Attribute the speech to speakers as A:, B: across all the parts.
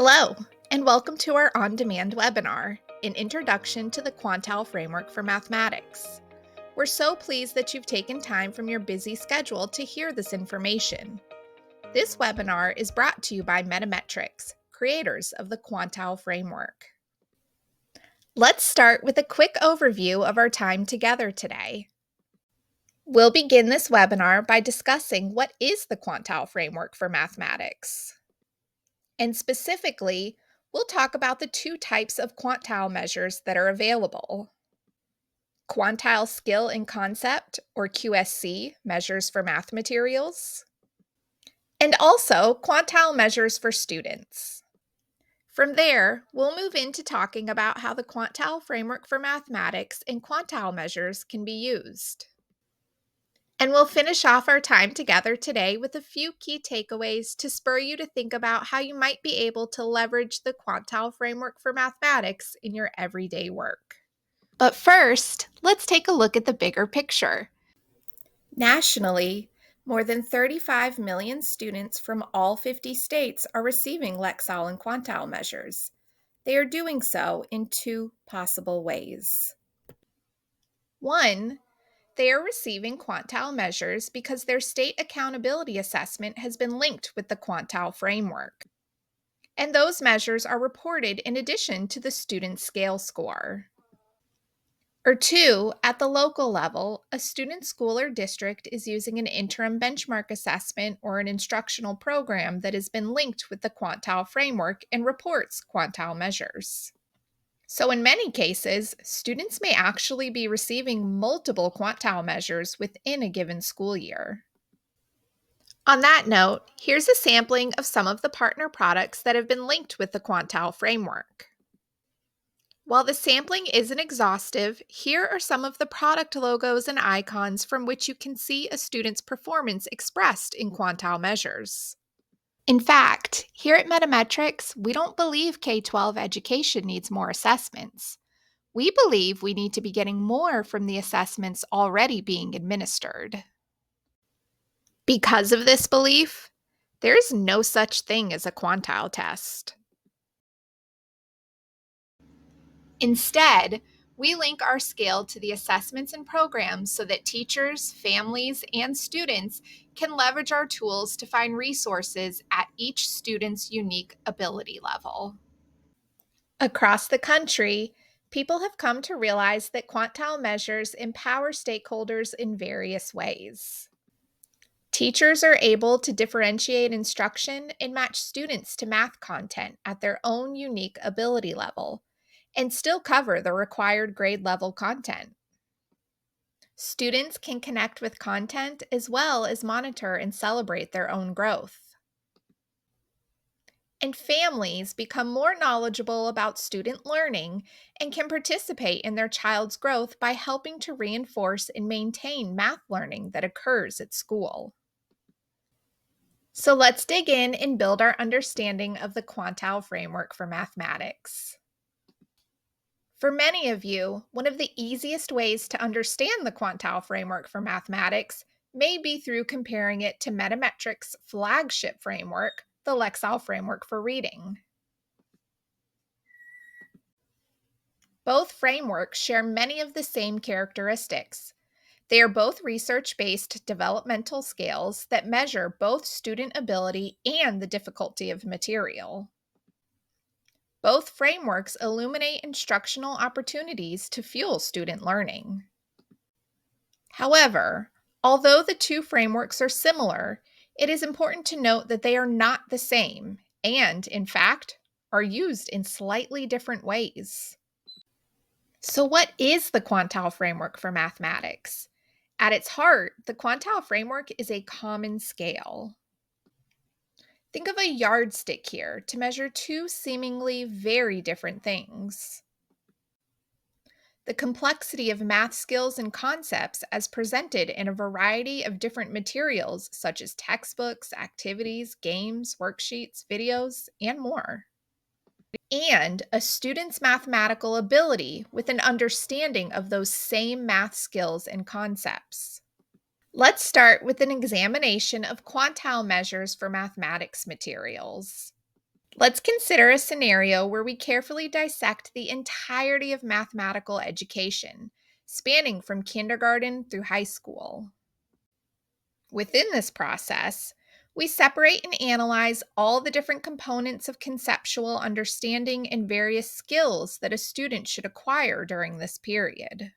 A: Hello, and welcome to our on-demand webinar, an introduction to the Quantile Framework for Mathematics. We're so pleased that you've taken time from your busy schedule to hear this information. This webinar is brought to you by MetaMetrics, creators of the Quantile Framework. Let's start with a quick overview of our time together today. We'll begin this webinar by discussing what is the Quantile Framework for Mathematics. And specifically, we'll talk about the two types of quantile measures that are available. Quantile Skill and Concept, or QSC, measures for math materials, and also quantile measures for students. From there, we'll move into talking about how the Quantile Framework for Mathematics and quantile measures can be used. And we'll finish off our time together today with a few key takeaways to spur you to think about how you might be able to leverage the Quantile Framework for Mathematics in your everyday work. But first, let's take a look at the bigger picture. Nationally, more than 35 million students from all 50 states are receiving Lexile and Quantile measures. They are doing so in two possible ways. One, they are receiving quantile measures because their state accountability assessment has been linked with the Quantile Framework. And those measures are reported in addition to the student scale score. Or two, at the local level, a student, school, or district is using an interim benchmark assessment or an instructional program that has been linked with the Quantile Framework and reports quantile measures. So in many cases, students may actually be receiving multiple quantile measures within a given school year. On that note, here's a sampling of some of the partner products that have been linked with the Quantile Framework. While the sampling isn't exhaustive, here are some of the product logos and icons from which you can see a student's performance expressed in quantile measures. In fact, here at MetaMetrics, we don't believe K-12 education needs more assessments. We believe we need to be getting more from the assessments already being administered. Because of this belief, there is no such thing as a quantile test. Instead, we link our scale to the assessments and programs so that teachers, families, and students can leverage our tools to find resources at each student's unique ability level. Across the country, people have come to realize that quantile measures empower stakeholders in various ways. Teachers are able to differentiate instruction and match students to math content at their own unique ability level, and still cover the required grade level content. Students can connect with content as well as monitor and celebrate their own growth. And families become more knowledgeable about student learning and can participate in their child's growth by helping to reinforce and maintain math learning that occurs at school. So let's dig in and build our understanding of the Quantile Framework for Mathematics. For many of you, one of the easiest ways to understand the Quantile Framework for Mathematics may be through comparing it to MetaMetrics' flagship framework, the Lexile Framework for Reading. Both frameworks share many of the same characteristics. They are both research-based developmental scales that measure both student ability and the difficulty of material. Both frameworks illuminate instructional opportunities to fuel student learning. However, although the two frameworks are similar, it is important to note that they are not the same and, in fact, are used in slightly different ways. So what is the Quantile Framework for Mathematics? At its heart, the Quantile Framework is a common scale. Think of a yardstick here to measure two seemingly very different things. The complexity of math skills and concepts as presented in a variety of different materials such as textbooks, activities, games, worksheets, videos, and more. And a student's mathematical ability with an understanding of those same math skills and concepts. Let's start with an examination of quantile measures for mathematics materials. Let's consider a scenario where we carefully dissect the entirety of mathematical education, spanning from kindergarten through high school. Within this process, we separate and analyze all the different components of conceptual understanding and various skills that a student should acquire during this period.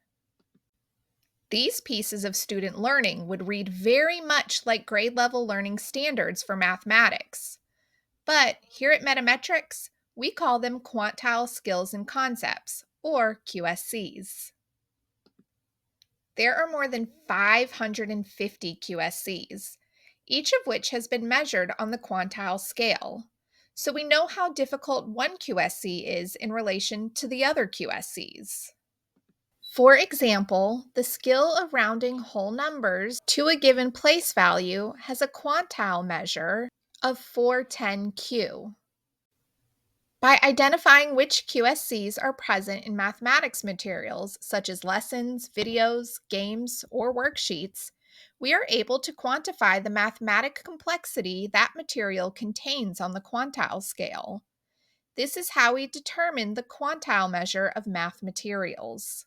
A: These pieces of student learning would read very much like grade level learning standards for mathematics. But here at MetaMetrics, we call them Quantile Skills and Concepts, or QSCs. There are more than 550 QSCs, each of which has been measured on the quantile scale. So we know how difficult one QSC is in relation to the other QSCs. For example, the skill of rounding whole numbers to a given place value has a quantile measure of 410Q. By identifying which QSCs are present in mathematics materials, such as lessons, videos, games, or worksheets, we are able to quantify the mathematic complexity that material contains on the quantile scale. This is how we determine the quantile measure of math materials.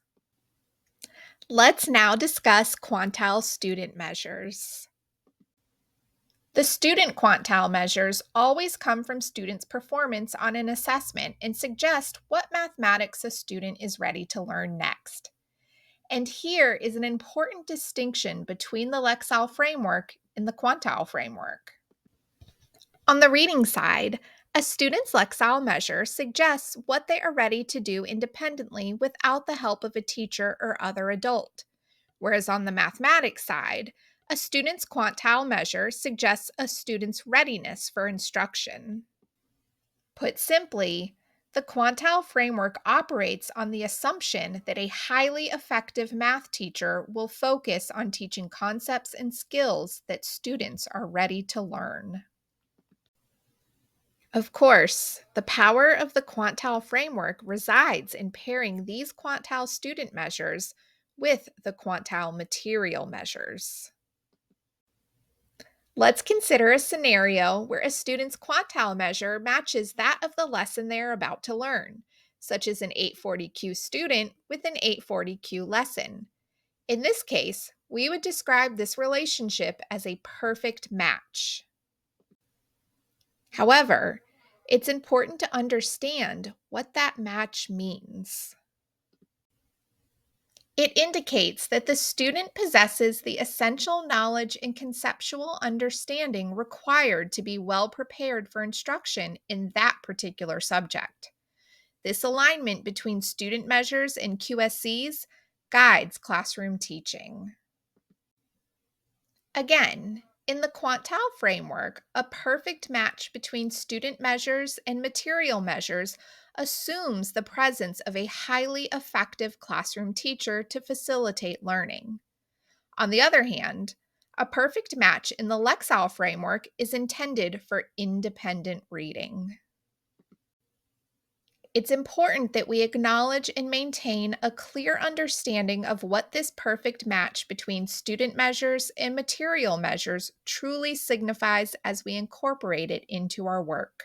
A: Let's now discuss quantile student measures. The student quantile measures always come from students' performance on an assessment and suggest what mathematics a student is ready to learn next. And here is an important distinction between the Lexile framework and the Quantile framework. On the reading side, a student's Lexile measure suggests what they are ready to do independently without the help of a teacher or other adult. Whereas on the mathematics side, a student's quantile measure suggests a student's readiness for instruction. Put simply, the quantile framework operates on the assumption that a highly effective math teacher will focus on teaching concepts and skills that students are ready to learn. Of course, the power of the quantile framework resides in pairing these quantile student measures with the quantile material measures. Let's consider a scenario where a student's quantile measure matches that of the lesson they are about to learn, such as an 840Q student with an 840Q lesson. In this case, we would describe this relationship as a perfect match. However, it's important to understand what that match means. It indicates that the student possesses the essential knowledge and conceptual understanding required to be well prepared for instruction in that particular subject. This alignment between student measures and QSCs guides classroom teaching. Again, in the Quantile framework, a perfect match between student measures and material measures assumes the presence of a highly effective classroom teacher to facilitate learning. On the other hand, a perfect match in the Lexile framework is intended for independent reading. It's important that we acknowledge and maintain a clear understanding of what this perfect match between student measures and material measures truly signifies as we incorporate it into our work.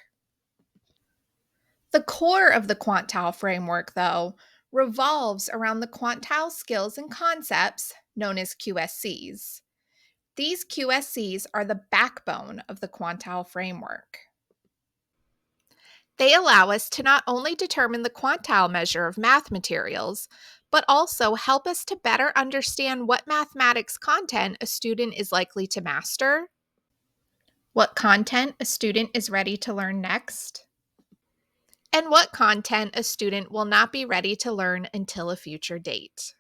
A: The core of the Quantile framework, though, revolves around the quantile skills and concepts known as QSCs. These QSCs are the backbone of the Quantile framework. They allow us to not only determine the quantile measure of math materials, but also help us to better understand what mathematics content a student is likely to master, what content a student is ready to learn next, and what content a student will not be ready to learn until a future date.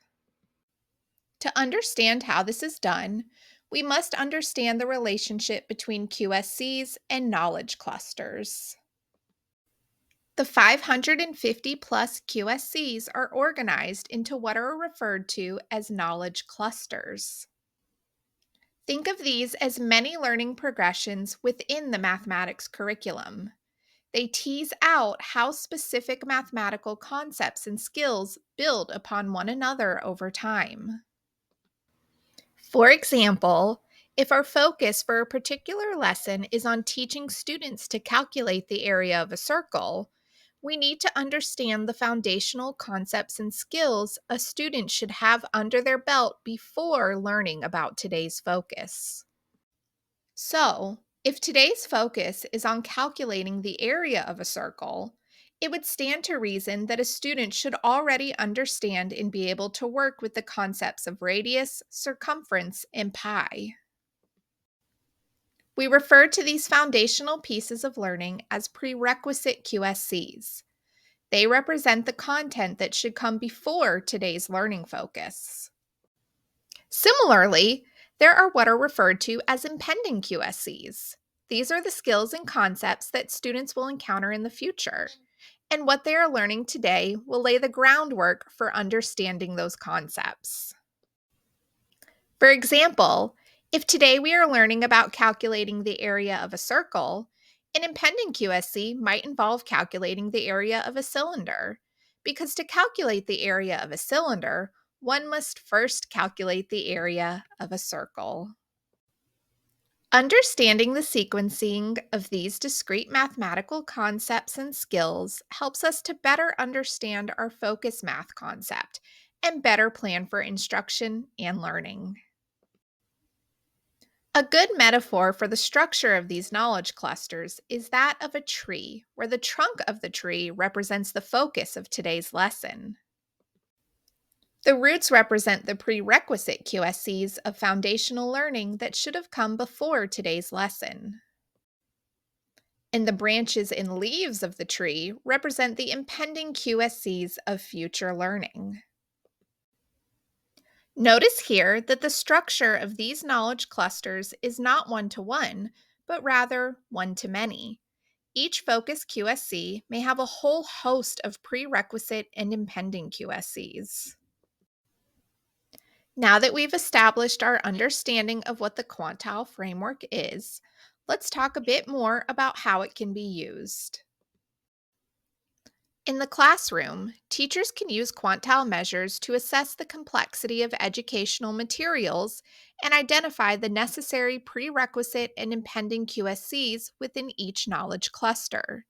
A: To understand how this is done, we must understand the relationship between QSCs and knowledge clusters. The 550 plus QSCs are organized into what are referred to as knowledge clusters. Think of these as many learning progressions within the mathematics curriculum. They tease out how specific mathematical concepts and skills build upon one another over time. For example, If our focus for a particular lesson is on teaching students to calculate the area of a circle, we need to understand the foundational concepts and skills a student should have under their belt before learning about today's focus. So, if today's focus is on calculating the area of a circle, it would stand to reason that a student should already understand and be able to work with the concepts of radius, circumference, and pi. We refer to these foundational pieces of learning as prerequisite QSCs. They represent the content that should come before today's learning focus. Similarly, there are what are referred to as impending QSCs. These are the skills and concepts that students will encounter in the future, and what they are learning today will lay the groundwork for understanding those concepts. For example, if today we are learning about calculating the area of a circle, an impending QSC might involve calculating the area of a cylinder, because to calculate the area of a cylinder, one must first calculate the area of a circle. Understanding the sequencing of these discrete mathematical concepts and skills helps us to better understand our focus math concept and better plan for instruction and learning. A good metaphor for the structure of these knowledge clusters is that of a tree, where the trunk of the tree represents the focus of today's lesson. The roots represent the prerequisite QSCs of foundational learning that should have come before today's lesson. And the branches and leaves of the tree represent the impending QSCs of future learning. Notice here that the structure of these knowledge clusters is not one-to-one, but rather one-to-many. Each focus QSC may have a whole host of prerequisite and impending QSCs. Now that we've established our understanding of what the Quantile framework is, let's talk a bit more about how it can be used. In the classroom, teachers can use quantile measures to assess the complexity of educational materials and identify the necessary prerequisite and impending QSCs within each knowledge cluster.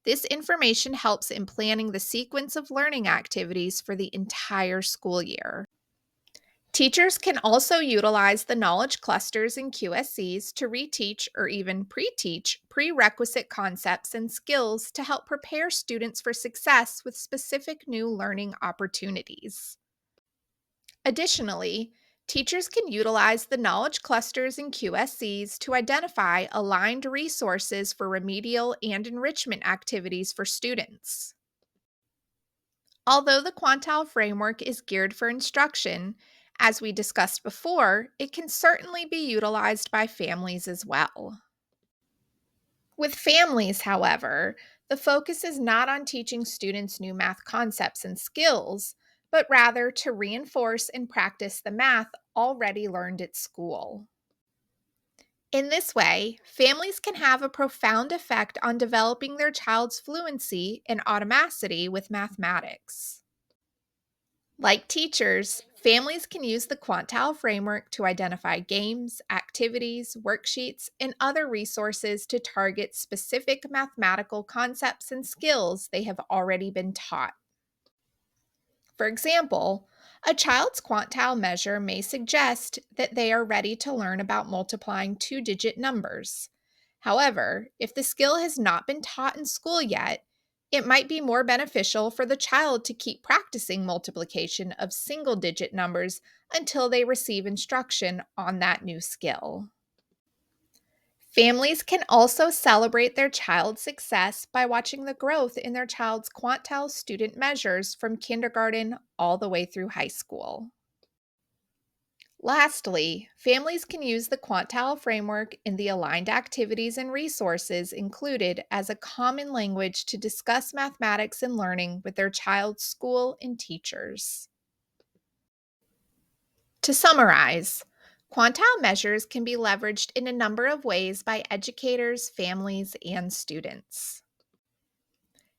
A: This information helps in planning the sequence of learning activities for the entire school year. Teachers can also utilize the knowledge clusters and QSCs to reteach or even pre-teach prerequisite concepts and skills to help prepare students for success with specific new learning opportunities. Additionally, teachers can utilize the knowledge clusters and QSCs to identify aligned resources for remedial and enrichment activities for students. Although the Quantile framework is geared for instruction, as we discussed before, it can certainly be utilized by families as well. With families, however, the focus is not on teaching students new math concepts and skills, but rather to reinforce and practice the math already learned at school. In this way, families can have a profound effect on developing their child's fluency and automaticity with mathematics. Like teachers, families can use the Quantile framework to identify games, activities, worksheets, and other resources to target specific mathematical concepts and skills they have already been taught. For example, a child's quantile measure may suggest that they are ready to learn about multiplying two-digit numbers. However, if the skill has not been taught in school yet, it might be more beneficial for the child to keep practicing multiplication of single-digit numbers until they receive instruction on that new skill. Families can also celebrate their child's success by watching the growth in their child's quantile student measures from kindergarten all the way through high school. Lastly, families can use the Quantile framework in the aligned activities and resources included as a common language to discuss mathematics and learning with their child's school and teachers. To summarize, quantile measures can be leveraged in a number of ways by educators, families, and students.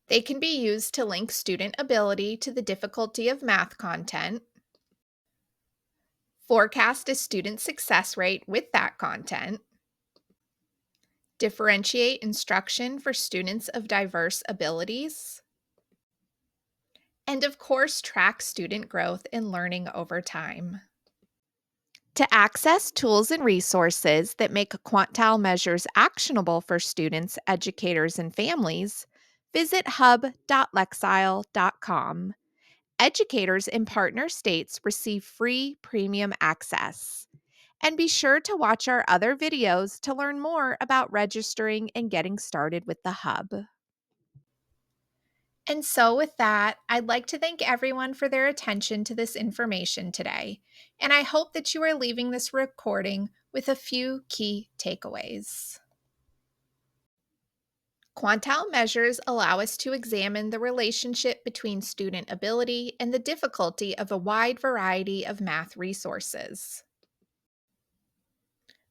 A: They can be used to link student ability to the difficulty of math content, Forecast a student success rate with that content. Differentiate instruction for students of diverse abilities. And of course, track student growth and learning over time. To access tools and resources that make quantile measures actionable for students, educators, and families, visit hub.lexile.com. Educators in partner states receive free premium access. And be sure to watch our other videos to learn more about registering and getting started with the Hub. And so, with that, I'd like to thank everyone for their attention to this information today. And I hope that you are leaving this recording with a few key takeaways. Quantile measures allow us to examine the relationship between student ability and the difficulty of a wide variety of math resources.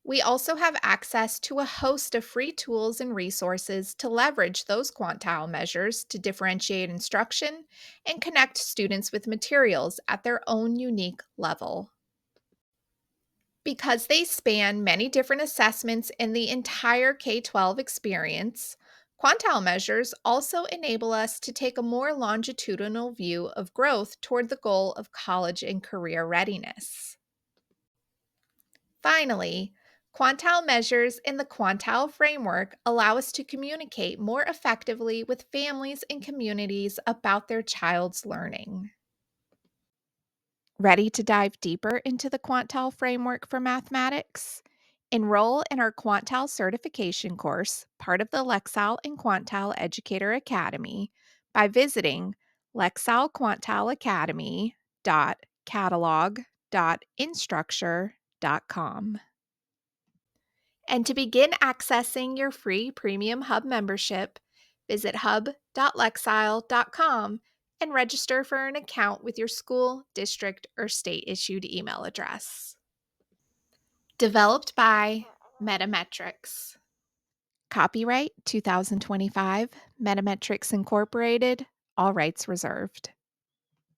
A: We also have access to a host of free tools and resources to leverage those quantile measures to differentiate instruction and connect students with materials at their own unique level. Because they span many different assessments in the entire K 12 experience, quantile measures also enable us to take a more longitudinal view of growth toward the goal of college and career readiness. Finally, quantile measures in the Quantile Framework allow us to communicate more effectively with families and communities about their child's learning. Ready to dive deeper into the Quantile Framework for mathematics? Enroll in our Quantile certification course, part of the Lexile and Quantile Educator Academy, by visiting lexilequantileacademy.catalog.instructure.com. And to begin accessing your free Premium Hub membership, visit hub.lexile.com and register for an account with your school, district, or state issued email address. Developed by MetaMetrics. Copyright 2025, MetaMetrics Incorporated, all rights reserved.